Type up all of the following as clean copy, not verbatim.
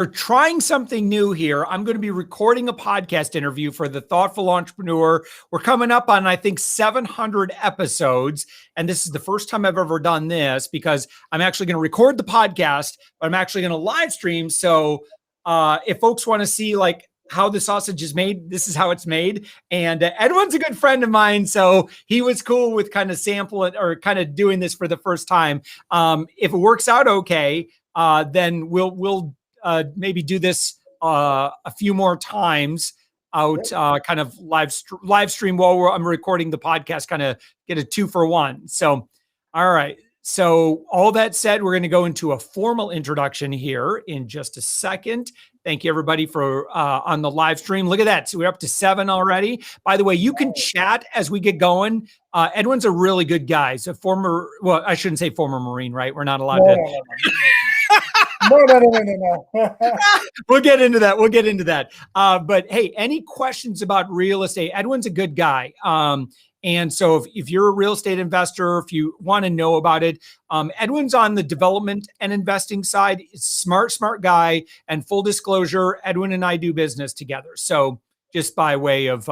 We're trying something new here. I'm going to be recording a podcast interview for the Thoughtful Entrepreneur. We're coming up on, I think, 700 episodes. And this is the first time I've ever done this because I'm actually going to record the podcast, but I'm actually going to live stream. So if folks want to see like how the sausage is made, this is how it's made. And Edwin's a good friend of mine. So he was cool with kind of sampling or kind of doing this for the first time. If it works out okay, then we'll maybe do this a few more times out, kind of live stream while I'm recording the podcast, kind of get a 2-for-1. So, all right. So all that said, we're going to go into a formal introduction here in just a second. Thank you everybody for on the live stream. Look at that. So we're up to 7 already. By the way, you can chat as we get going. Edwin's a really good guy. So well, I shouldn't say former Marine, right? We're not allowed to. No. We'll get into that. But hey, any questions about real estate? Edwin's a good guy. And so if you're a real estate investor, if you want to know about it, Edwin's on the development and investing side. Smart guy. And full disclosure, Edwin and I do business together. So just by way of,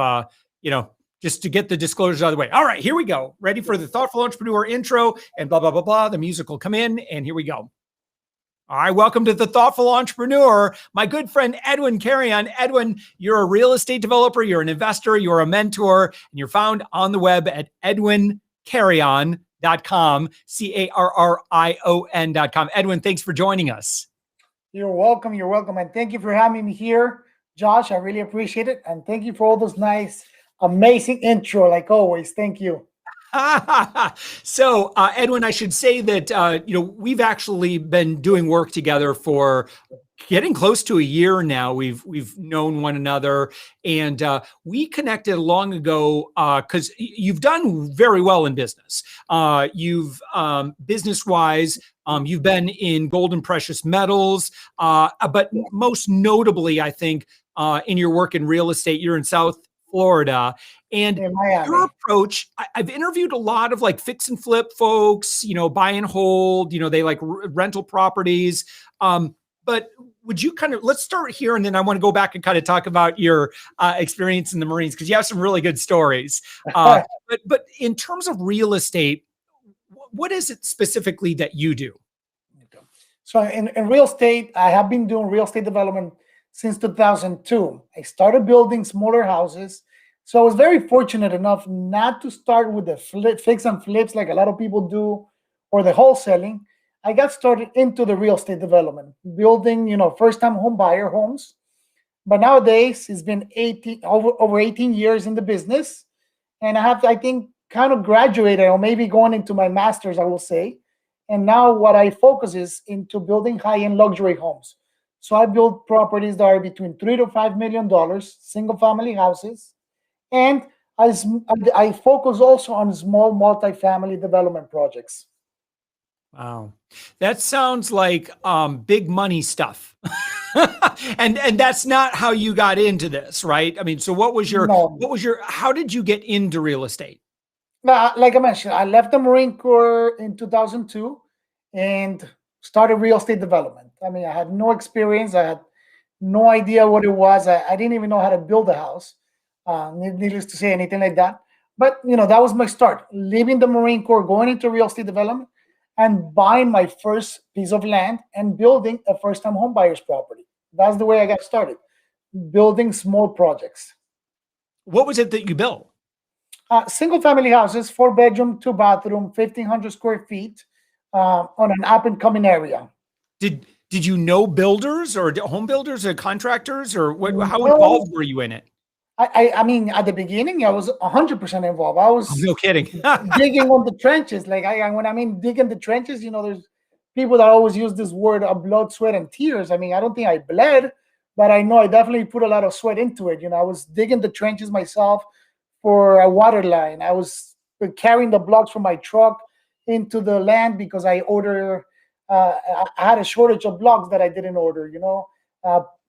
just to get the disclosures out of the way. All right, here we go. Ready for the Thoughtful Entrepreneur intro and blah, blah, blah, blah. The music will come in and here we go. All right, welcome to the Thoughtful Entrepreneur. My good friend, Edwin Carrion. Edwin, you're a real estate developer, you're an investor, you're a mentor, and you're found on the web at edwincarrion.com, CARRION.com. Edwin, thanks for joining us. You're welcome. And thank you for having me here, Josh. I really appreciate it. And thank you for all those nice, amazing intro, like always. Thank you. So, Edwin, I should say that, we've actually been doing work together for getting close to a year now. We've known one another and we connected long ago because you've done very well in business. You've business-wise, you've been in gold and precious metals, but most notably, I think, in your work in real estate, you're in South Florida. And your approach, I've interviewed a lot of like fix and flip folks, buy and hold, they like rental properties. But would you let's start here. And then I want to go back and kind of talk about your experience in the Marines, because you have some really good stories. But in terms of real estate, what is it specifically that you do? So in real estate, I have been doing real estate development since 2002. I started building smaller houses. So I was very fortunate enough not to start with the fix and flips like a lot of people do, or the wholesaling. I got started into the real estate development, building, first-time home buyer homes. But nowadays, it's been over 18 years in the business. And I think, kind of graduated, or maybe going into my master's, I will say. And now what I focus is into building high-end luxury homes. So I build properties that are between $3 to $5 million, single-family houses. And I focus also on small multifamily development projects. Wow. That sounds like big money stuff. and that's not how you got into this, right? I mean, so how did you get into real estate? Like I mentioned, I left the Marine Corps in 2002 and started real estate development. I mean, I had no experience. I had no idea what it was. I didn't even know how to build a house. Needless to say, anything like that. But, that was my start. Leaving the Marine Corps, going into real estate development, and buying my first piece of land and building a first-time home buyer's property. That's the way I got started, building small projects. What was it that you built? Single-family houses, 4-bedroom, 2-bathroom, 1,500 square feet on an up-and-coming area. Did you know builders or home builders or contractors, or how involved were you in it? I mean, at the beginning, I was 100% involved. I was no kidding digging on the trenches. Like when I mean digging the trenches, there's people that always use this word of blood, sweat, and tears. I mean, I don't think I bled, but I know I definitely put a lot of sweat into it. I was digging the trenches myself for a water line. I was carrying the blocks from my truck into the land because I had a shortage of blocks that I didn't order.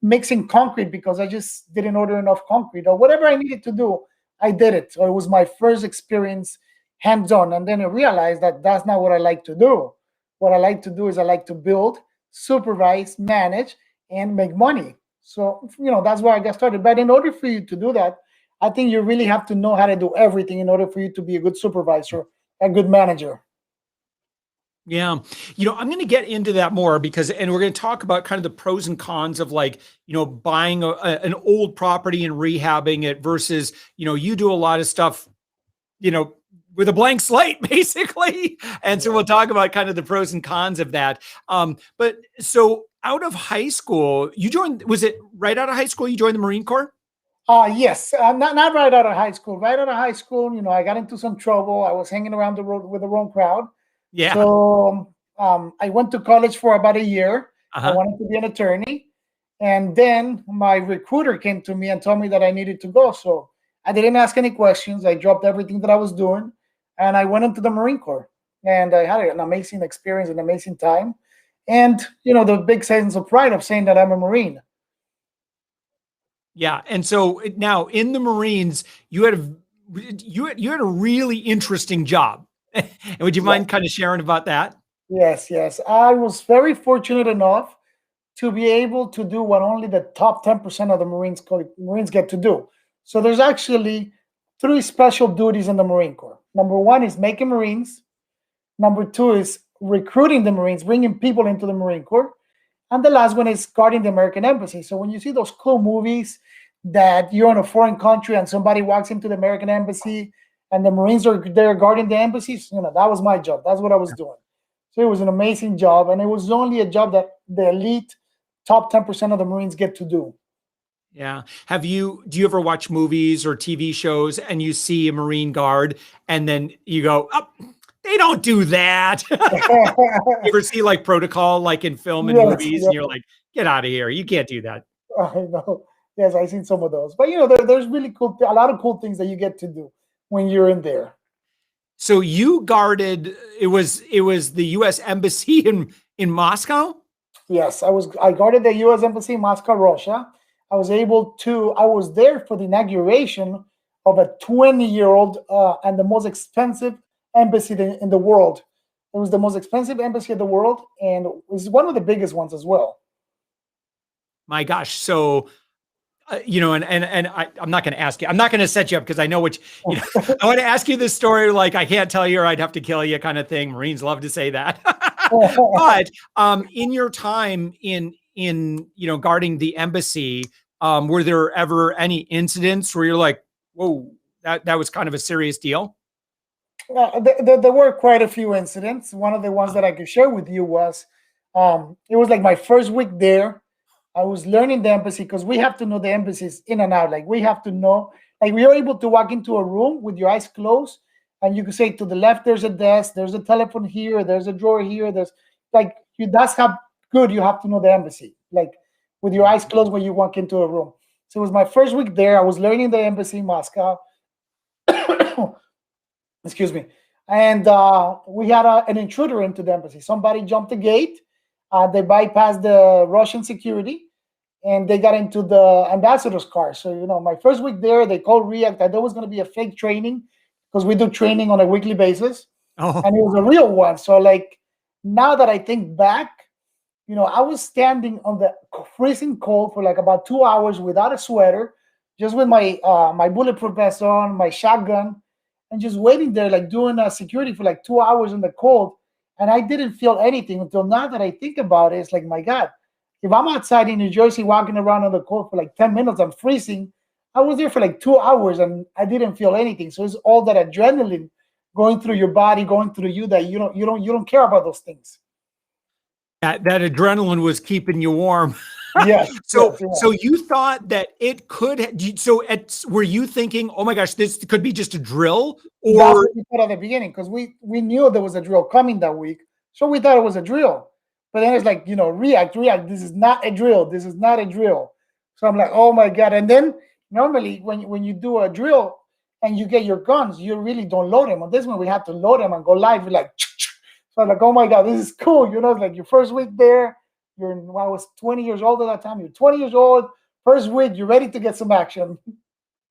Mixing concrete because I just didn't order enough concrete, or whatever I needed to do, I did it. So it was my first experience hands-on. And then I realized that that's not what I like to do. What I like to do is I like to build, supervise, manage, and make money. So, that's where I got started. But in order for you to do that, I think you really have to know how to do everything in order for you to be a good supervisor, a good manager. Yeah. I'm going to get into that more and we're going to talk about kind of the pros and cons of like, buying an old property and rehabbing it versus, you do a lot of stuff, with a blank slate, basically. And so we'll talk about kind of the pros and cons of that. But so out of high school, was it right out of high school you joined the Marine Corps? Yes, not right out of high school. Right out of high school, I got into some trouble. I was hanging around the road with the wrong crowd. Yeah. So I went to college for about a year. I wanted to be an attorney. And then my recruiter came to me and told me that I needed to go. So I didn't ask any questions. I dropped everything that I was doing and I went into the Marine Corps. And I had an amazing experience, an amazing time. And, the big sense of pride of saying that I'm a Marine. Yeah. And so now in the Marines, you had a really interesting job. And would you mind kind of sharing about that? Yes. I was very fortunate enough to be able to do what only the top 10% of the Marines get to do. So there's actually 3 special duties in the Marine Corps. Number 1 is making Marines. Number 2 is recruiting the Marines, bringing people into the Marine Corps. And the last one is guarding the American embassy. So when you see those cool movies that you're in a foreign country and somebody walks into the American embassy and the Marines are there guarding the embassies, that was my job. That's what I was doing. So it was an amazing job. And it was only a job that the elite top 10% of the Marines get to do. Yeah. Do you ever watch movies or TV shows and you see a Marine Guard and then you go, oh, they don't do that? You ever see like protocol, like in film and movies, and you're like, get out of here. You can't do that. I know. Yes, I've seen some of those. But, there's really a lot of cool things that you get to do when you're in there. So you guarded, it was the U.S. Embassy in Moscow? Yes, I guarded the U.S. Embassy in Moscow, Russia. I was there for the inauguration of a 20-year-old and the most expensive embassy in the world. It was the most expensive embassy in the world, and it was one of the biggest ones as well. My gosh. So, I'm not going to ask you. I'm not going to set you up because I know I want to ask you this story. Like, I can't tell you or I'd have to kill you kind of thing. Marines love to say that. But in your time in guarding the embassy, were there ever any incidents where you're like, whoa, that was kind of a serious deal? There were quite a few incidents. One of the ones that I could share with you was, it was like my first week there. I was learning the embassy because we have to know the embassies in and out. Like we have to know, like we are able to walk into a room with your eyes closed and you can say to the left, there's a desk, there's a telephone here, there's a drawer here. That's how good you have to know the embassy. Like with your eyes closed when you walk into a room. So it was my first week there. I was learning the embassy in Moscow. Excuse me. And we had an intruder into the embassy. Somebody jumped the gate. They bypassed the Russian security and they got into the ambassador's car. So, my first week there, they called React. I thought it was going to be a fake training because we do training on a weekly basis. Oh. And it was a real one. So, now that I think back, I was standing on the freezing cold for about 2 hours without a sweater, just with my my bulletproof vest on, my shotgun, and just waiting there, doing security for 2 hours in the cold. And I didn't feel anything until now that I think about it. It's like, my God, if I'm outside in New Jersey walking around on the cold for 10 minutes, I'm freezing. I was there for 2 hours and I didn't feel anything. So it's all that adrenaline going through your body, going through you that you don't care about those things. That adrenaline was keeping you warm. Yes. So you thought that it could. Were you thinking, oh my gosh, this could be just a drill? Or that's what we thought at the beginning because we knew there was a drill coming that week, so we thought it was a drill. But then it's like, react. This is not a drill. This is not a drill. So I'm like, oh my God. And then normally when you do a drill and you get your guns, you really don't load them. On this one, we have to load them and go live. We're like, so I'm like, oh my God, this is cool. It's like your first week there. I was 20 years old at that time. You're 20 years old, first week, you're ready to get some action.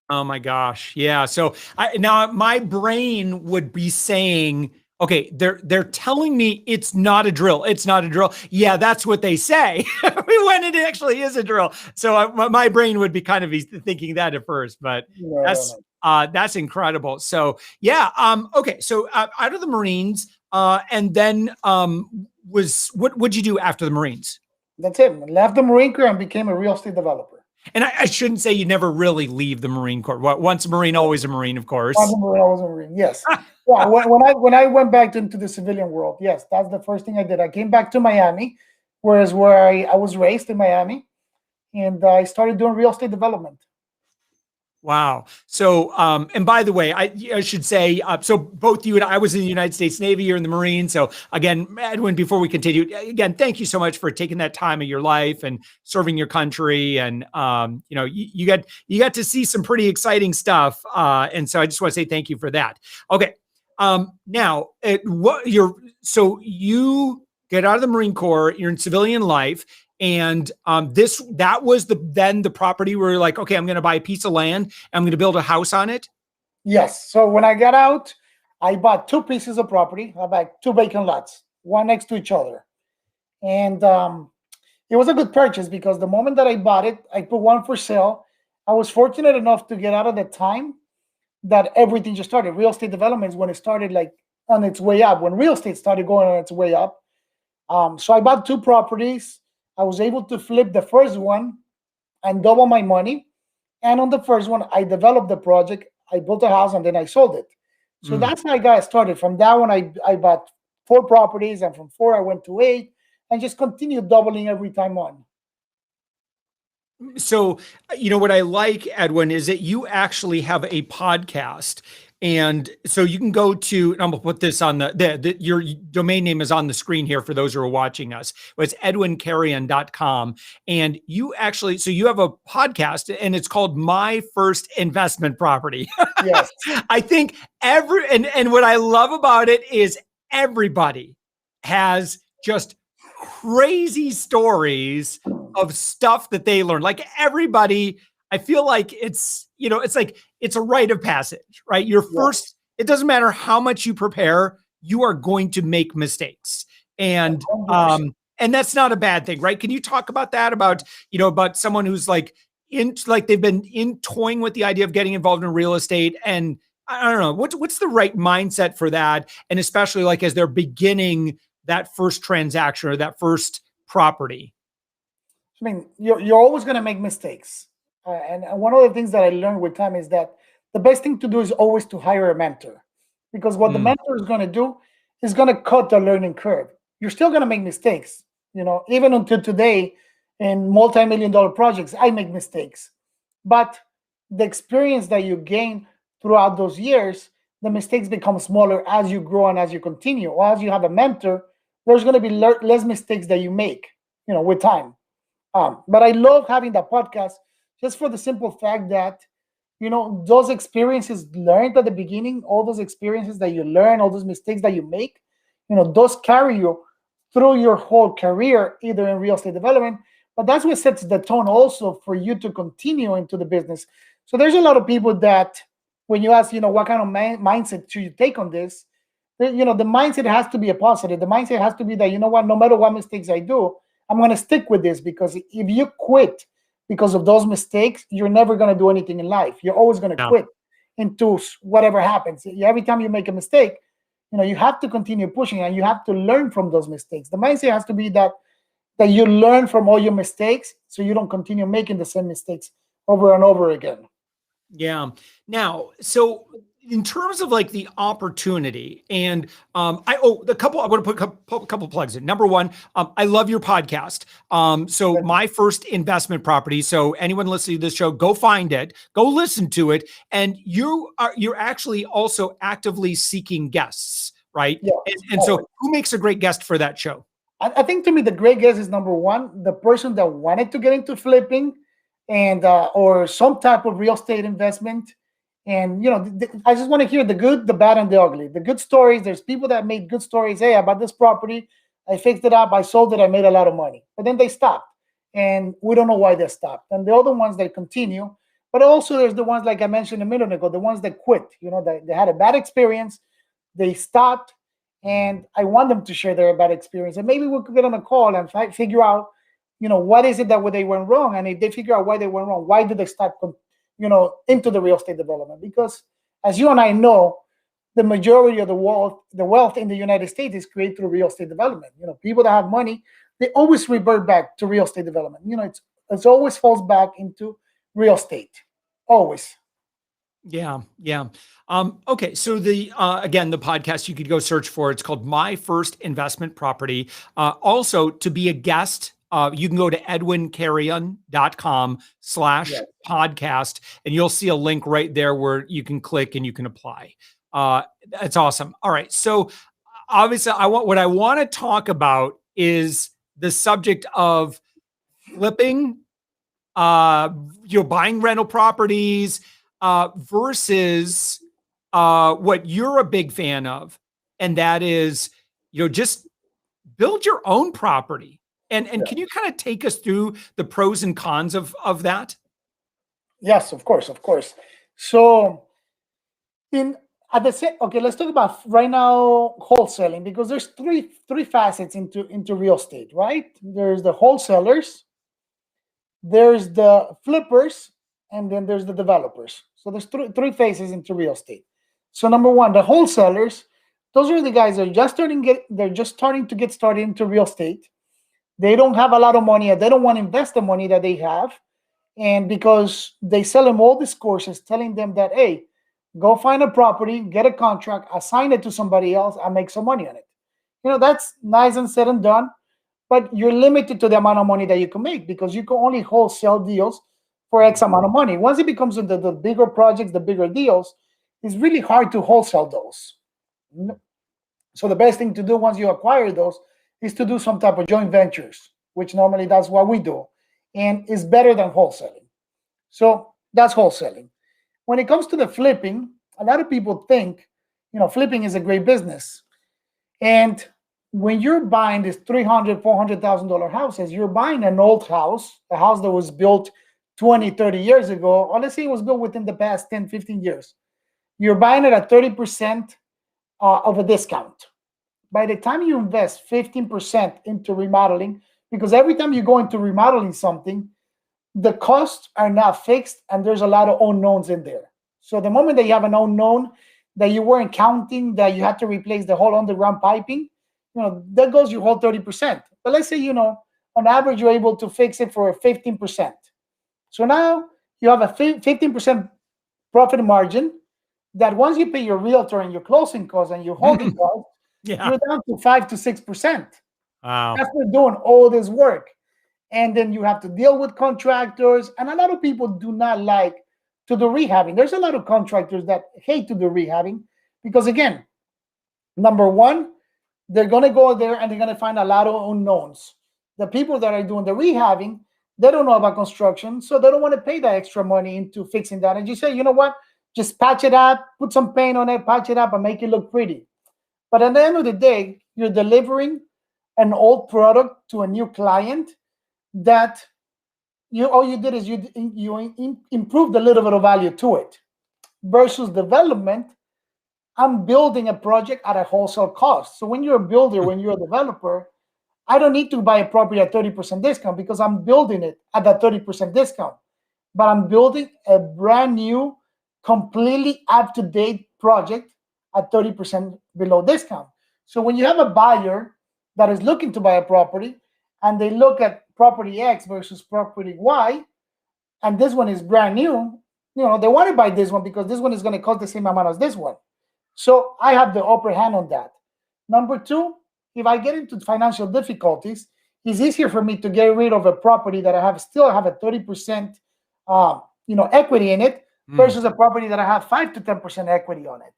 Oh my gosh. Yeah. So now my brain would be saying, Okay, they're telling me it's not a drill. It's not a drill. Yeah, that's what they say. When it actually is a drill. So my brain would be kind of thinking that at first, but No. that's incredible. So yeah, okay. So out of the Marines, and then what would you do after the Marines? That's it. Left the Marine Corps and became a real estate developer. And I shouldn't say you never really leave the Marine Corps. Once a Marine, always a Marine, of course. I was a Marine. Yes. Yeah. When I went back into the civilian world, yes, that's the first thing I did. I came back to Miami, where I was raised in Miami, and I started doing real estate development. Wow. So, and by the way, I should say, so both you and I was in the United States Navy, you're in the Marines. So again, Edwin, before we continue, again, thank you so much for taking that time of your life and serving your country. And, you got to see some pretty exciting stuff. And so I just want to say thank you for that. Okay. Now so you get out of the Marine Corps, you're in civilian life. And that was the property where you're like, okay, I'm going to buy a piece of land. I'm going to build a house on it. Yes. So when I got out, I bought 2 pieces of property. I bought 2 vacant lots, one next to each other. And it was a good purchase because the moment that I bought it, I put one for sale. I was fortunate enough to get out of the time that everything just started. Real estate development is when it started like on its way up, when real estate started going on its way up. So I bought 2 properties. I was able to flip the first one and double my money. And on the first one, I developed the project. I built a house and then I sold it. So that's how I got started. From that one, I bought 4 properties, and from 4 I went to 8 and just continued doubling every time on. So, what I like, Edwin, is that you actually have a podcast. And so you can go to, and I'm gonna put this on your domain name is on the screen here for those who are watching us. It's edwincarrion.com. And you actually, so you have a podcast and it's called My First Investment Property. Yes. I think and what I love about it is everybody has just crazy stories of stuff that they learn. Like everybody, I feel like it's like it's a rite of passage, right? It doesn't matter how much you prepare, you are going to make mistakes. And that's not a bad thing, right? Can you talk about that, about someone who's they've been toying with the idea of getting involved in real estate, and I don't know, what's the right mindset for that? And especially as they're beginning that first transaction or that first property. I mean, you're always going to make mistakes. And one of the things that I learned with time is that the best thing to do is always to hire a mentor, because what the mentor is going to do is going to cut the learning curve. You're still going to make mistakes. Even until today in multi-million-dollar projects, I make mistakes. But the experience that you gain throughout those years, the mistakes become smaller as you grow and as you continue. Or as you have a mentor, there's going to be less mistakes that you make, with time. But I love having that podcast just for the simple fact that, those experiences learned at the beginning, all those experiences that you learn, all those mistakes that you make, those carry you through your whole career, either in real estate development. But that's what sets the tone also for you to continue into the business. So there's a lot of people that when you ask, what kind of mindset should you take on this, the mindset has to be a positive. The mindset has to be that, no matter what mistakes I do, I'm going to stick with this, because if you quit because of those mistakes, you're never going to do anything in life. You're always going to quit into whatever happens. Every time you make a mistake, you have to continue pushing and you have to learn from those mistakes. The mindset has to be that you learn from all your mistakes so you don't continue making the same mistakes over and over again. Yeah. Now, so in terms of the opportunity, and I want to put a couple plugs in. Number one, I love your podcast. So My First Investment Property. So anyone listening to this show, go find it, go listen to it. And you're actually also actively seeking guests, right? Yeah. And so who makes a great guest for that show? I think to me, the great guest is number one, the person that wanted to get into flipping and or some type of real estate investment. And, I just want to hear the good, the bad, and the ugly. The good stories, there's people that made good stories. Hey, I bought this property, I fixed it up, I sold it, I made a lot of money. But then they stopped, and we don't know why they stopped. And the other ones, they continue. But also there's the ones, like I mentioned a minute ago, the ones that quit. They had a bad experience, they stopped, and I want them to share their bad experience. And maybe we could get on a call and figure out, what is it that they went wrong, and if they figure out why they went wrong, why did they start, into the real estate development? Because as you and I know, the majority of the wealth in the United States is created through real estate development. People that have money, they always revert back to real estate development. It's always falls back into real estate, always. Yeah, yeah. Okay, so the again, the podcast you could go search for. It's called My First Investment Property. Also, to be a guest, you can go to edwincarrion.com/podcast, and you'll see a link right there where you can click and you can apply. That's awesome. All right, so obviously, what I want to talk about is the subject of flipping, buying rental properties versus what you're a big fan of, and that is, just build your own property. And Yeah. Can you kind of take us through the pros and cons of that? Yes, of course, of course. So in at the same, okay, let's talk about right now wholesaling, because there's three facets into real estate, right? There's the wholesalers, there's the flippers, and then there's the developers. So there's three phases into real estate. So number one, the wholesalers, those are the guys that are they're just starting to get started into real estate. They don't have a lot of money, and they don't want to invest the money that they have. And because they sell them all these courses telling them that, hey, go find a property, get a contract, assign it to somebody else, and make some money on it. That's nice and said and done, but you're limited to the amount of money that you can make, because you can only wholesale deals for X amount of money. Once it becomes the bigger projects, the bigger deals, it's really hard to wholesale those. So the best thing to do once you acquire those is to do some type of joint ventures, which normally that's what we do, and is better than wholesaling. So that's wholesaling. When it comes to the flipping, a lot of people think, flipping is a great business. And when you're buying these $300,000, $400,000 houses, you're buying an old house, a house that was built 20, 30 years ago, or let's say it was built within the past 10, 15 years. You're buying it at 30% of a discount. By the time you invest 15% into remodeling, because every time you go into remodeling something, the costs are not fixed, and there's a lot of unknowns in there. So the moment that you have an unknown that you weren't counting, that you had to replace the whole underground piping, that goes your whole 30%. But let's say, on average, you're able to fix it for 15%. So now you have a 15% profit margin that once you pay your realtor and your closing costs and your holding costs, Yeah. you're down to 5 to 6%. Wow. After doing all this work. And then you have to deal with contractors. And a lot of people do not like to do rehabbing. There's a lot of contractors that hate to do rehabbing because, again, number one, they're going to go there and they're going to find a lot of unknowns. The people that are doing the rehabbing, they don't know about construction, so they don't want to pay that extra money into fixing that. And you say, you know what? Just patch it up, put some paint on it, patch it up, and make it look pretty. But at the end of the day, you're delivering an old product to a new client that all you did is you improved a little bit of value to it. Versus development, I'm building a project at a wholesale cost. So when you're a builder, when you're a developer, I don't need to buy a property at 30% discount because I'm building it at that 30% discount. But I'm building a brand new, completely up-to-date project at 30% below discount. So when you have a buyer that is looking to buy a property and they look at property X versus property Y, and this one is brand new, they want to buy this one because this one is going to cost the same amount as this one. So I have the upper hand on that. Number two, if I get into financial difficulties, it's easier for me to get rid of a property that I still have a 30% equity in it versus a property that I have 5 to 10% equity on it.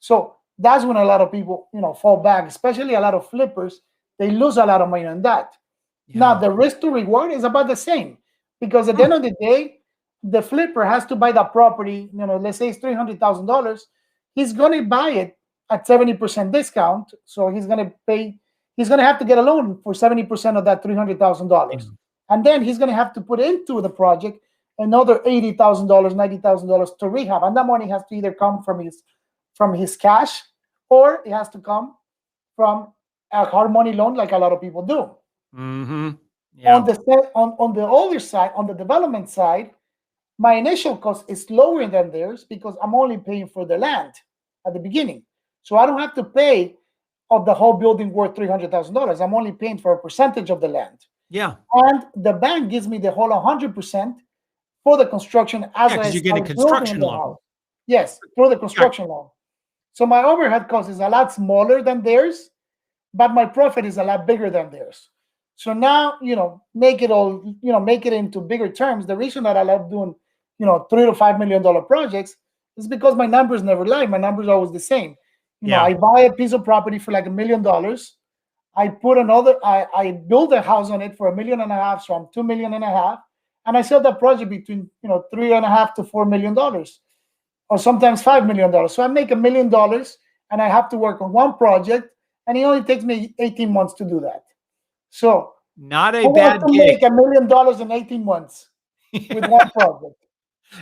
So that's when a lot of people, fall back, especially a lot of flippers. They lose a lot of money on that. Yeah. Now, the risk to reward is about the same because at the end of the day, the flipper has to buy that property, let's say it's $300,000. He's going to buy it at 70% discount. So he's going to have to get a loan for 70% of that $300,000. And then he's going to have to put into the project another $80,000, $90,000 to rehab. And that money has to either come from his cash or it has to come from a hard money loan like a lot of people do. Mm-hmm. On Yeah. the older side, on the development side, my initial cost is lower than theirs because I'm only paying for the land at the beginning. So I don't have to pay of the whole building worth $300,000. I'm only paying for a percentage of the land. Yeah. And the bank gives me the whole 100% for the construction as Yeah. I Because you get a start building construction the loan. house. Yes, through the Yeah. construction loan. So my overhead cost is a lot smaller than theirs, but my profit is a lot bigger than theirs. So now, make it into bigger terms. The reason that I love doing, $3 to $5 million projects is because my numbers never lie. My numbers are always the same. Yeah. I buy a piece of property for like $1 million. I build a house on it for $1.5 million, so I'm 2.5 million, and I sell that project between $3.5 to $4 million, or sometimes $5 million. So I make $1 million, and I have to work on one project, and it only takes me 18 months to do that. So Not a who wants bad to gig. make $1 million in 18 months with one project?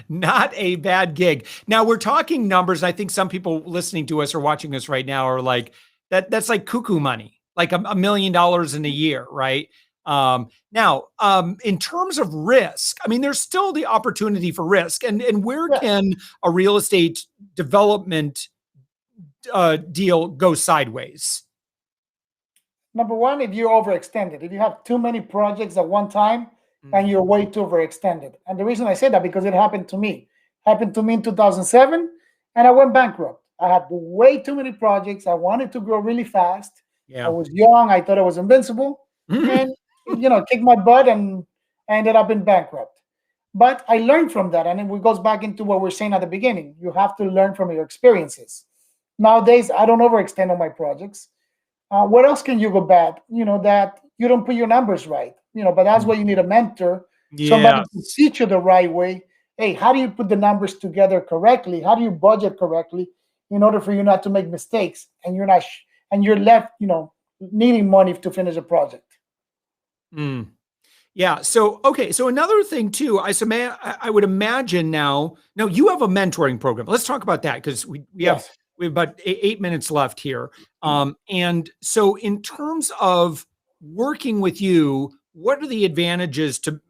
Not a bad gig. Now we're talking numbers. I think some people listening to us or watching us right now are like, that's like cuckoo money, like $1 million in a year, right? Now, in terms of risk, I mean, there's still the opportunity for risk. And where Yes. can a real estate development deal go sideways? Number one, if you're overextended, if you have too many projects at one time and you're way too overextended. And the reason I say that, because it happened to me. Happened to me in 2007, and I went bankrupt. I had way too many projects. I wanted to grow really fast. I Yeah. was young. I thought I was invincible, and kicked my butt and ended up in bankrupt. But I learned from that, and it goes back into what we're saying at the beginning. You have to learn from your experiences. Nowadays, I don't overextend on my projects. What else can you go bad? That you don't put your numbers right. But that's why you need a mentor, somebody Yeah. to teach you the right way. Hey, how do you put the numbers together correctly? How do you budget correctly in order for you not to make mistakes and you're left, needing money to finish a project? Mm. Yeah. So, okay. So another thing too, I would imagine now you have a mentoring program. Let's talk about that, because Yes. we have about 8 minutes left here. And so in terms of working with you, what are the advantages to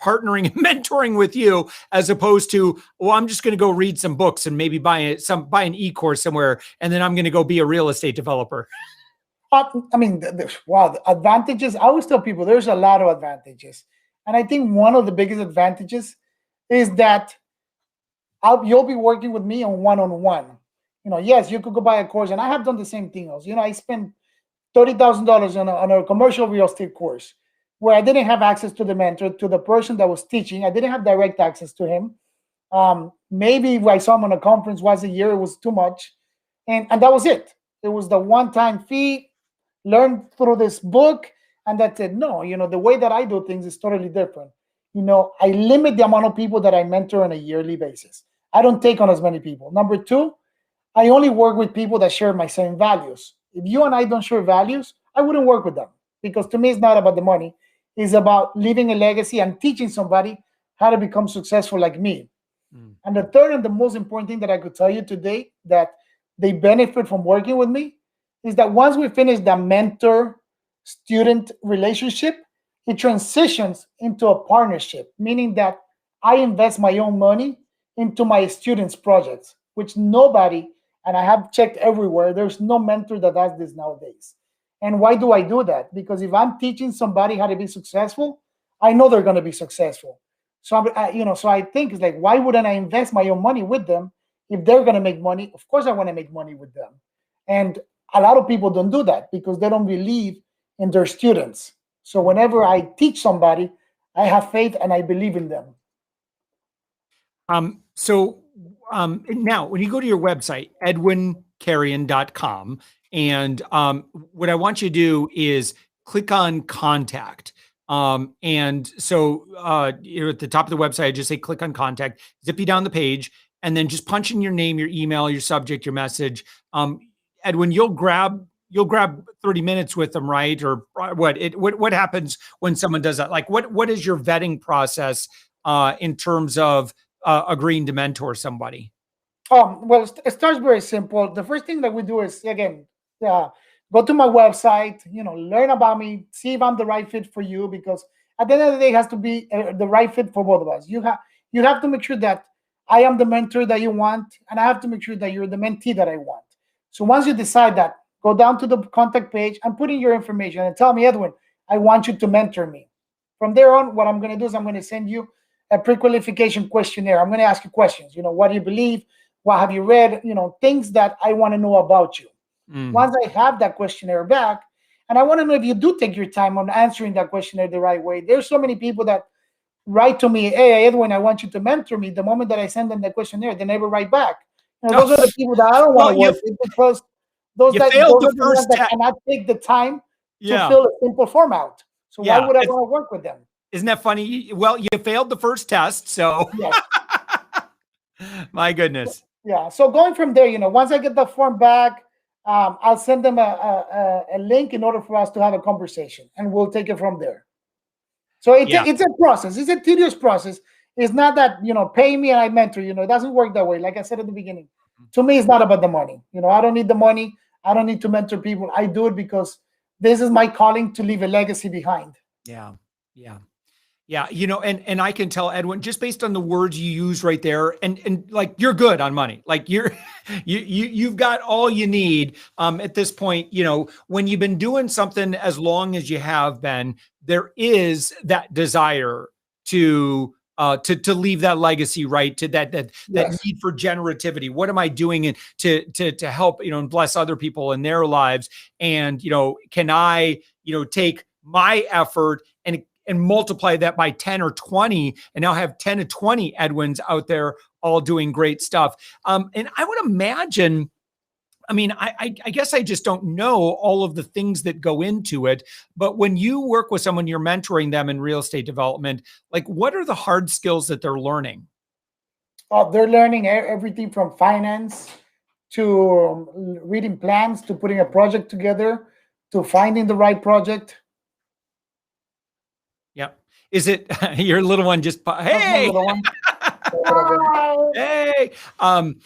partnering and mentoring with you, as opposed to, well, I'm just going to go read some books and maybe buy an e-course somewhere, and then I'm going to go be a real estate developer? I mean, wow, the advantages. I always tell people there's a lot of advantages. And I think one of the biggest advantages is that you'll be working with me on one-on-one. Yes, you could go buy a course, and I have done the same thing. I spent $30,000 on a commercial real estate course where I didn't have access to the mentor, to the person that was teaching. I didn't have direct access to him. Maybe if I saw him on a conference once a year, it was too much, and that was it. It was the one-time fee, learn through this book, and that's it. No, the way that I do things is totally different. I limit the amount of people that I mentor on a yearly basis. I don't take on as many people. Number two, I only work with people that share my same values. If you and I don't share values, I wouldn't work with them, because to me, it's not about the money. It's about leaving a legacy and teaching somebody how to become successful like me. Mm. And the third and the most important thing that I could tell you today that they benefit from working with me is that once we finish the mentor student relationship, it transitions into a partnership, meaning that I invest my own money into my students' projects, which nobody, and I have checked everywhere, there's no mentor that does this nowadays. And why do I do that? Because if I'm teaching somebody how to be successful, I know they're going to be successful. So so I think it's like, why wouldn't I invest my own money with them if they're going to make money? Of course, I want to make money with them. And a lot of people don't do that because they don't believe in their students. So whenever I teach somebody, I have faith and I believe in them. Now when you go to your website, edwincarrion.com, and what I want you to do is click on contact. And so at the top of the website, I just say click on contact, zip you down the page, and then just punch in your name, your email, your subject, your message. Edwin, you'll grab 30 minutes with them, right? Or what happens when someone does that? Like what is your vetting process in terms of agreeing to mentor somebody? Well, it starts very simple. The first thing that we do is, again, go to my website, learn about me, see if I'm the right fit for you, because at the end of the day, it has to be the right fit for both of us. You have to make sure that I am the mentor that you want, and I have to make sure that you're the mentee that I want. So once you decide that, go down to the contact page and put in your information and tell me, Edwin, I want you to mentor me. From there on, what I'm going to do is I'm going to send you a pre-qualification questionnaire. I'm going to ask you questions. What do you believe? What have you read? Things that I want to know about you. Once I have that questionnaire back, and I want to know if you do take your time on answering that questionnaire the right way. There's so many people that write to me, hey, Edwin, I want you to mentor me. The moment that I send them the questionnaire, they never write back. Those are the people that I don't want to work with, because those are the ones that cannot take the time to fill a simple form out. So why would I want to work with them? Isn't that funny? Well, you failed the first test, so yes. My goodness. Yeah. So going from there, once I get the form back, I'll send them a link in order for us to have a conversation, and we'll take it from there. So it's a process. It's a tedious process. It's not that, pay me and I mentor, it doesn't work that way. Like I said at the beginning, to me, it's not about the money. I don't need the money. I don't need to mentor people. I do it because this is my calling to leave a legacy behind. Yeah. And I can tell, Edwin, just based on the words you use right there, and like, you're good on money. Like you've got all you need at this point. When you've been doing something as long as you have been, there is that desire to leave that legacy, right? To that need for generativity. What am I doing to help, and bless other people in their lives? And, can I, take my effort and multiply that by 10 or 20, and now have 10 to 20 Edwins out there all doing great stuff. And I would imagine, I guess I just don't know all of the things that go into it, but when you work with someone, you're mentoring them in real estate development, like, what are the hard skills that they're learning? They're learning everything from finance to reading plans, to putting a project together, to finding the right project. Yep. Is it your little one just, hey, hey,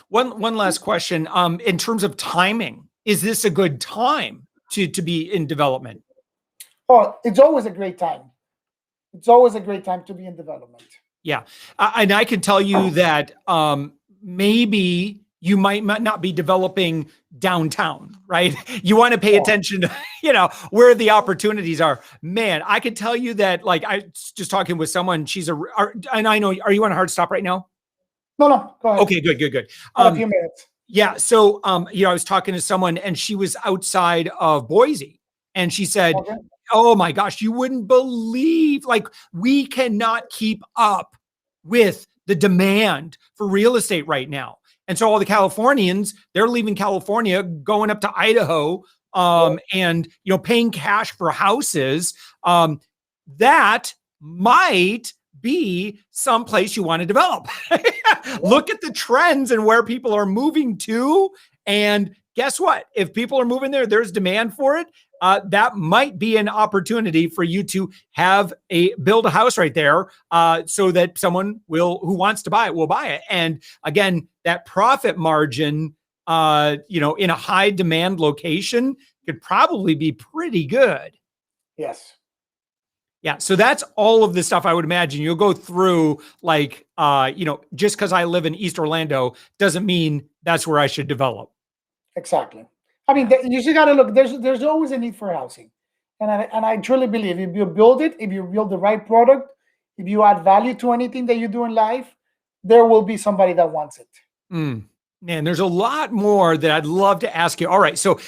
one last question. In terms of timing, is this a good time to be in development? Oh, it's always a great time. It's always a great time to be in development. Yeah. And I can tell you that maybe you might not be developing downtown, right? You want to pay attention to, where the opportunities are. Man, I could tell you that, like, I was just talking with someone, and I know, are you on a hard stop right now? No, go ahead. Okay, good. A few minutes. Yeah. So, I was talking to someone, and she was outside of Boise, and she said, oh my gosh, you wouldn't believe, like, we cannot keep up with the demand for real estate right now. And so all the Californians, they're leaving California, going up to Idaho, and, paying cash for houses. That might be someplace you want to develop. Look at the trends and where people are moving to. And guess what? If people are moving there, there's demand for it. That might be an opportunity for you to build a house right there, so that someone who wants to buy it will buy it. And again, that profit margin, in a high demand location could probably be pretty good. Yes. Yeah. So that's all of the stuff I would imagine you'll go through, like, just because I live in East Orlando doesn't mean that's where I should develop. Exactly. You just got to look, there's always a need for housing. And I truly believe if you build it, if you build the right product, if you add value to anything that you do in life, there will be somebody that wants it. Man, there's a lot more that I'd love to ask you. All right. So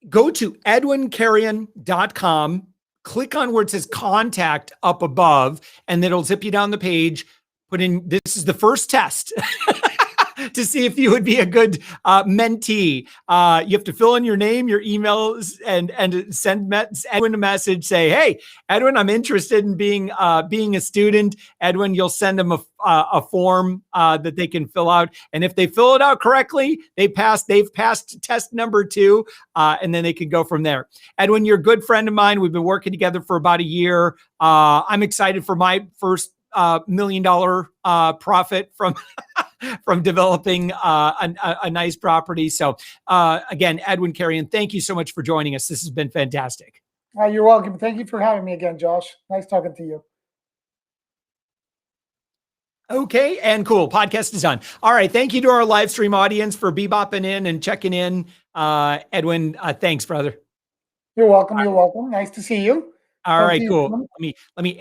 go to edwincarrion.com, click on where it says contact up above, and then it'll zip you down the page. Put in, this is the first test. To see if you would be a good mentee. You have to fill in your name, your emails, and send Edwin a message. Say, hey, Edwin, I'm interested in being a student. Edwin, you'll send them a form that they can fill out. And if they fill it out correctly, they've passed test number 2, and then they can go from there. Edwin, you're a good friend of mine. We've been working together for about a year. I'm excited for my first $1 million profit from from developing a nice property. So again, Edwin Carrion, thank you so much for joining us. This has been fantastic. You're welcome. Thank you for having me again, Josh. Nice talking to you. Okay, and cool. Podcast is done. All right. Thank you to our live stream audience for bebopping in and checking in. Edwin, thanks, brother. You're welcome. You're welcome. Nice to see you. All right, cool. Let me